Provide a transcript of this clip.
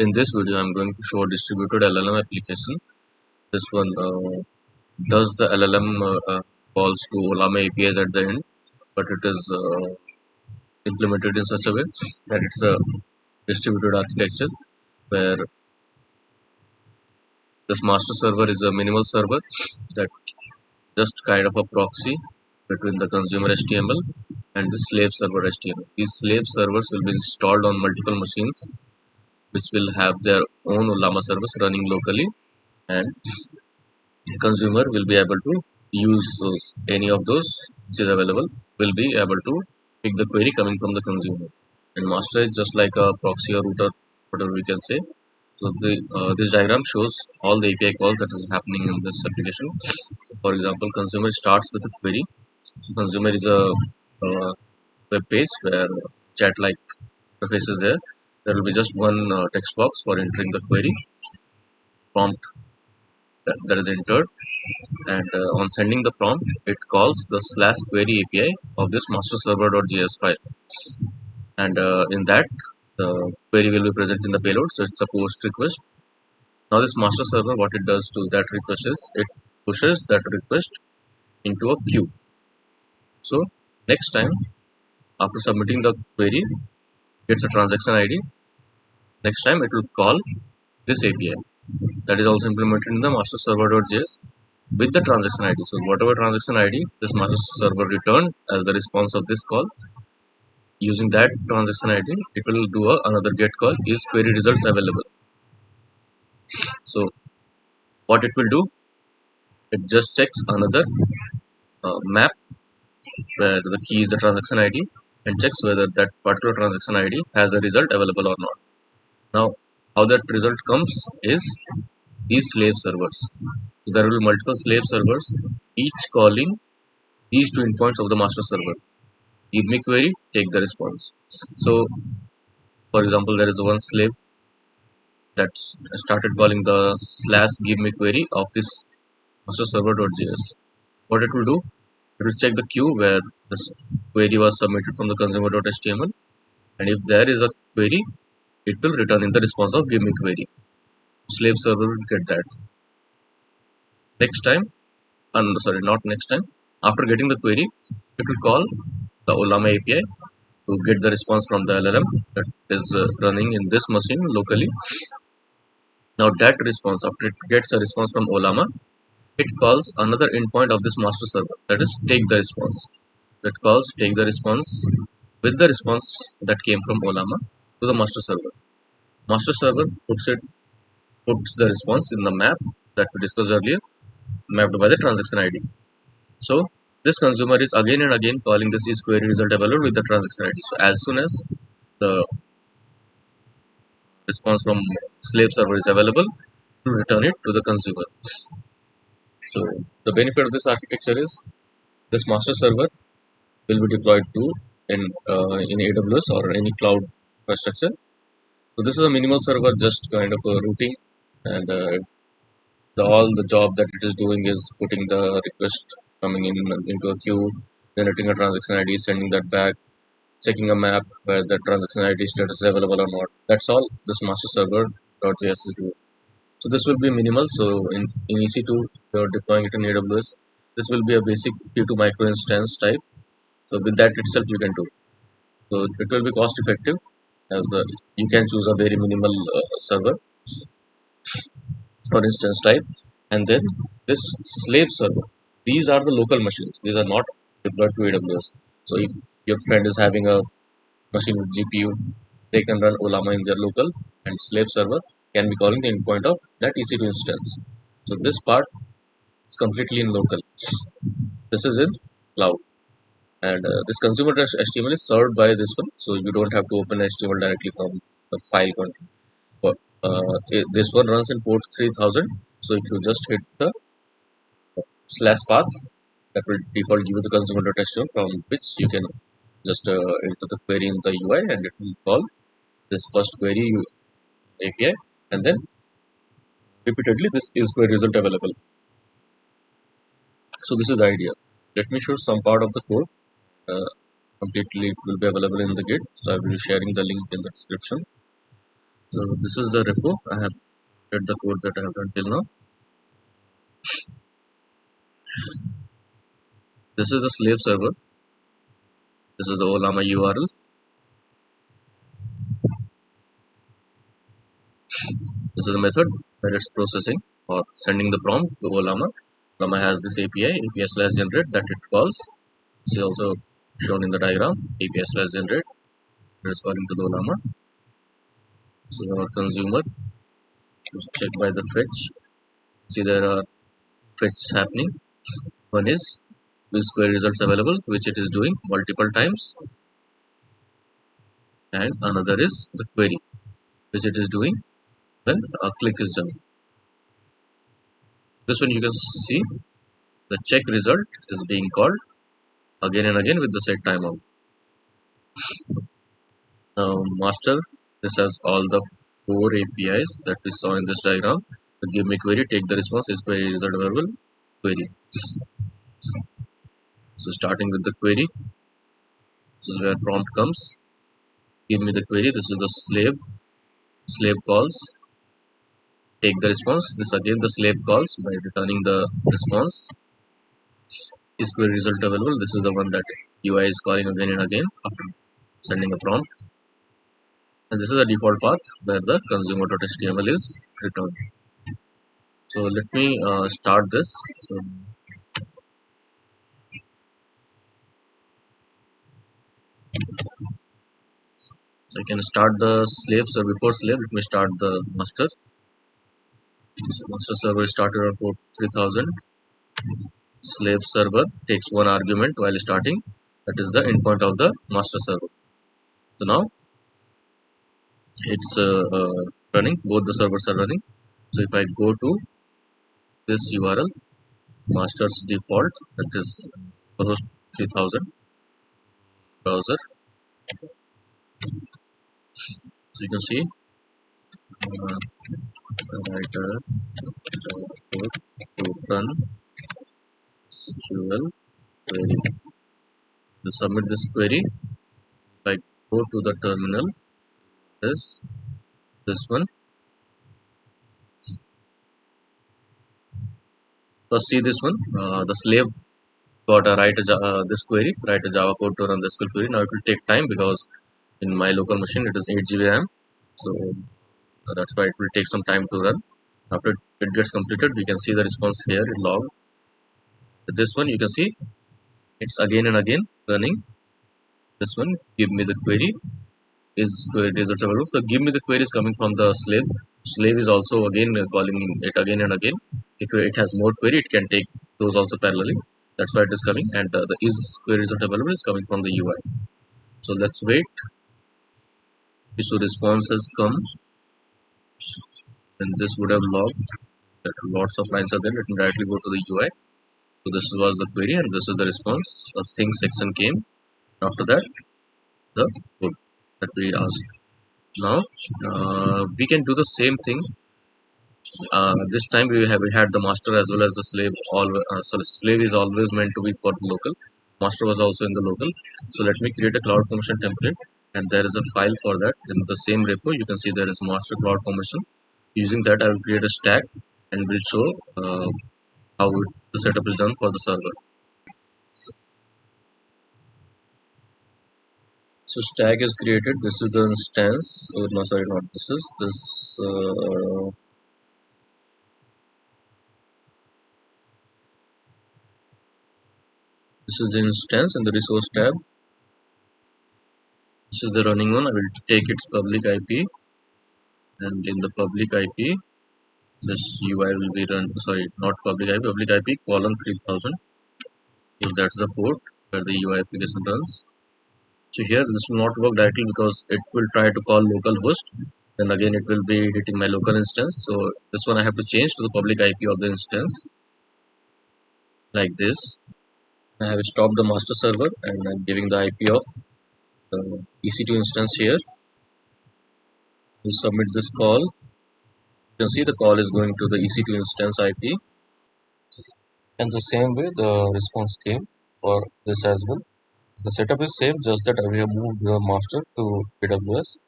In this video, I'm going to show a distributed LLM application. This one does the LLM calls to ollama APIs at the end, but it is implemented in such a way that it's a distributed architecture where this master server is a minimal server that just kind of a proxy between the consumer HTML and the slave server HTML. These slave servers will be installed on multiple machines, which will have their own ollama service running locally, and consumer will be able to use any of those which is available, will be able to pick the query coming from the consumer. And master is just like a proxy or router, whatever we can say. So this diagram shows all the API calls that is happening in this application. So for example, consumer starts with a query. Consumer is a web page where chat like interface is there. There will be just one text box for entering the query prompt that is entered, and on sending the prompt, it calls the /query API of this master-server.js file, and in that the query will be present in the payload. So it's a post request. Now this master server, what it does to that request is it pushes that request into a queue. So next time after submitting the query, gets a transaction ID. Next time it will call this API that is also implemented in the master server.js with the transaction ID. So whatever transaction ID this master server returned as the response of this call, using that transaction ID, it will do another get call, is query results available. So what it will do, it just checks another map where the key is the transaction ID and checks whether that particular transaction ID has a result available or not. Now how that result comes is these slave servers. So there will be multiple slave servers, each calling these two endpoints of the master server. Give me query, take the response. So for example, there is one slave that started calling the /give me query of this master server.js. What it will do, it will check the queue where this query was submitted from the consumer.html, and if there is a query, it will return in the response of give me query. Slave server will get that. Next time, not next time, after getting the query, it will call the ollama API to get the response from the LLM that is running in this machine locally. Now that response, after it gets a response from ollama, it calls another endpoint of this master server, that is take the response. That calls take the response with the response that came from ollama to the master server. Master server puts the response in the map that we discussed earlier, mapped by the transaction ID. So this consumer is again and again calling this is query result available with the transaction ID. So as soon as the response from slave server is available, to return it to the consumer. So the benefit of this architecture is this master server will be deployed to in AWS or any cloud infrastructure. So this is a minimal server, just kind of a routing, and all the job that it is doing is putting the request coming in into a queue, generating a transaction ID, sending that back, checking a map where the transaction ID status is available or not. That's all this master server.js is doing. So this will be minimal. So in EC2, you're deploying it in AWS. This will be a basic Q2 micro instance type. So with that itself you can do. So it will be cost effective, as you can choose a very minimal server for instance type, and then this slave server. These are the local machines. These are not deployed to AWS. So if your friend is having a machine with GPU, they can run ollama in their local, and slave server can be calling the endpoint of that EC2 instance. So this part is completely in local. This is in cloud, and this consumer.html is served by this one, so you don't have to open HTML directly from the file content. But this one runs in port 3000. So if you just hit the /path, that will default give you the consumer.html from which you can just enter the query in the UI, and it will call this first query API, and then repeatedly this is query result available. So this is the idea. Let me show some part of the code. Completely it will be available in the Git, so I will be sharing the link in the description. So this is the repo. I have read the code that I have done till now. This is the slave server. This is the ollama URL. This is the method that it's processing or sending the prompt to ollama. Ollama has this API slash generate that it calls. This is also shown in the diagram. API slash generate that is calling to the ollama. This is our consumer. Check by the fetch. See there are fetches happening. One is with query results available, which it is doing multiple times, and another is the query, which it is doing when a click is done. This one you can see the check result is being called again and again with the set timeout. Now master, this has all the 4 APIs that we saw in this diagram. So give me query, take the response, is query result available, query. So starting with the query, this is where prompt comes. Give me the query. This is the slave calls, take the response. This again the slave calls by returning the response. Is query result available? This is the one that UI is calling again and again after sending a prompt. And this is the default path where the consumer.html is returned. So let me start this. So I can start the slave. So before slave, let me start the master. So master server started on port 3000. Slave server takes one argument while starting, that is the endpoint of the master server. So now it's running, both the servers are running. So if I go to this URL, master's default, that is host 3000 browser. So you can see writer code to run SQL query. To submit this query, if I go to the terminal, this one. First see this one, the slave got a this query, write a Java code to run the SQL query. Now it will take time because in my local machine it is 8 GB RAM, so that's why it will take some time to run. After it gets completed, we can see the response here in log. With this one, you can see it's again and again running. This one, give me the query, is query results available. So give me the query is coming from the slave. Slave is also again calling it again and again. If it has more query, it can take those also parallelly. That's why it is coming, and the is query result available is coming from the UI. So let's wait. So response has come, and this would have logged. Lots of lines are there. Let me directly go to the UI. So this was the query, and this is the response. A things section came. After that, the code that we asked. Now we can do the same thing. This time we had the master as well as the slave. Slave is always meant to be for the local. Master was also in the local. So let me create a cloud formation template, and there is a file for that in the same repo. You can see there is master cloud formation. Using that, I will create a stack and will show how the setup is done for the server. So stack is created. This is the instance. Oh no, sorry, not this is this. This is the instance in the resource tab. This is the running one. I will take its public IP, and in the public IP, this UI will be run. Sorry, not public IP. Public IP colon 3000. So that's the port where the UI application runs. So here this will not work directly because it will try to call localhost. Then again it will be hitting my local instance. So this one I have to change to the public IP of the instance like this. I have stopped the master server and I'm giving the IP of the EC2 instance here. We submit this call. You can see the call is going to the EC2 instance IP. And the same way the response came for this as well. The setup is same, just that we have moved the master to AWS.